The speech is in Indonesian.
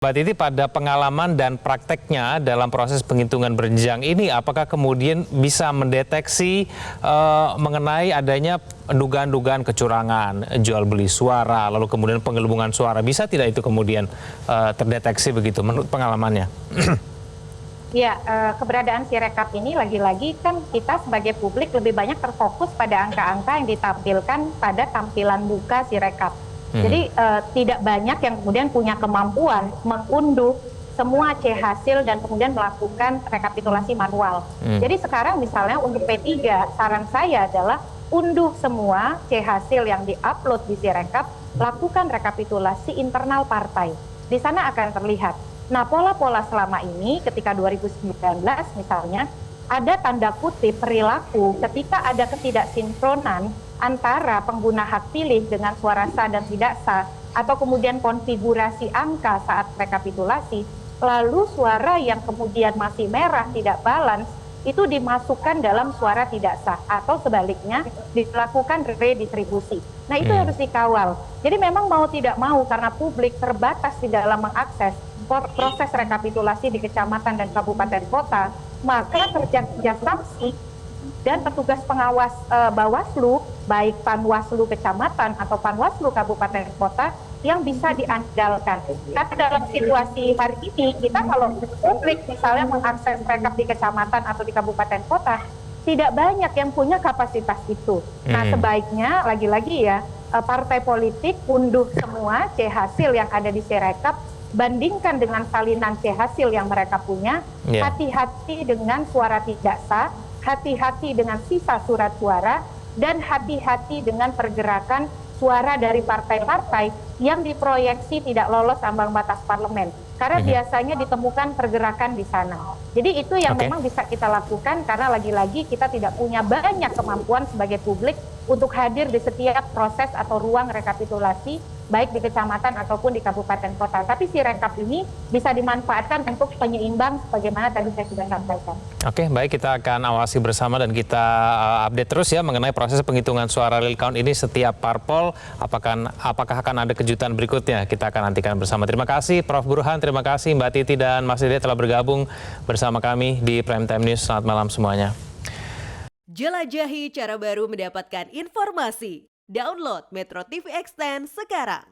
Mbak Titi, pada pengalaman dan prakteknya dalam proses penghitungan berjenjang ini, apakah kemudian bisa mendeteksi mengenai adanya dugaan-dugaan kecurangan, jual beli suara, lalu kemudian penggelembungan suara, bisa tidak itu kemudian terdeteksi begitu menurut pengalamannya? Ya, keberadaan Sirekap ini lagi-lagi kan kita sebagai publik lebih banyak terfokus pada angka-angka yang ditampilkan pada tampilan muka Sirekap. Jadi tidak banyak yang kemudian punya kemampuan mengunduh semua C hasil dan kemudian melakukan rekapitulasi manual. Jadi sekarang misalnya untuk P3, saran saya adalah unduh semua C hasil yang diupload di Sirekap, lakukan rekapitulasi internal partai. Di sana akan terlihat. Nah, pola-pola selama ini ketika 2019 misalnya, ada tanda kutip perilaku ketika ada ketidaksinkronan antara pengguna hak pilih dengan suara sah dan tidak sah, atau kemudian konfigurasi angka saat rekapitulasi, lalu suara yang kemudian masih merah tidak balance, itu dimasukkan dalam suara tidak sah, atau sebaliknya dilakukan redistribusi. Nah, itu harus dikawal. Jadi memang mau tidak mau karena publik terbatas di dalam mengakses proses rekapitulasi di kecamatan dan kabupaten kota, maka kerja saksi dan petugas pengawas Bawaslu, baik Panwaslu kecamatan atau Panwaslu kabupaten kota, yang bisa diandalkan. Karena dalam situasi hari ini, kita kalau publik misalnya mengakses rekap di kecamatan atau di kabupaten kota, tidak banyak yang punya kapasitas itu. Nah, sebaiknya lagi-lagi ya, partai politik unduh semua C hasil yang ada di Sirekap, bandingkan dengan salinan C hasil yang mereka punya, hati-hati dengan suara tidak sah, hati-hati dengan sisa surat suara, dan hati-hati dengan pergerakan suara dari partai-partai yang diproyeksi tidak lolos ambang batas parlemen. Karena biasanya ditemukan pergerakan di sana. Jadi itu yang memang bisa kita lakukan karena lagi-lagi kita tidak punya banyak kemampuan sebagai publik untuk hadir di setiap proses atau ruang rekapitulasi, baik di kecamatan ataupun di kabupaten kota. Tapi Sirekap ini bisa dimanfaatkan untuk penyeimbang sebagaimana tadi saya sudah sampaikan. Oke, baik, kita akan awasi bersama dan kita update terus ya mengenai proses penghitungan suara real count ini setiap parpol. Apakah akan ada kejutan berikutnya? Kita akan nantikan bersama. Terima kasih Prof. Burhan, terima kasih Mbak Titi dan Mas Dede telah bergabung bersama kami di Prime Time News. Selamat malam semuanya. Jelajahi cara baru mendapatkan informasi. Download Metro TV Extend sekarang.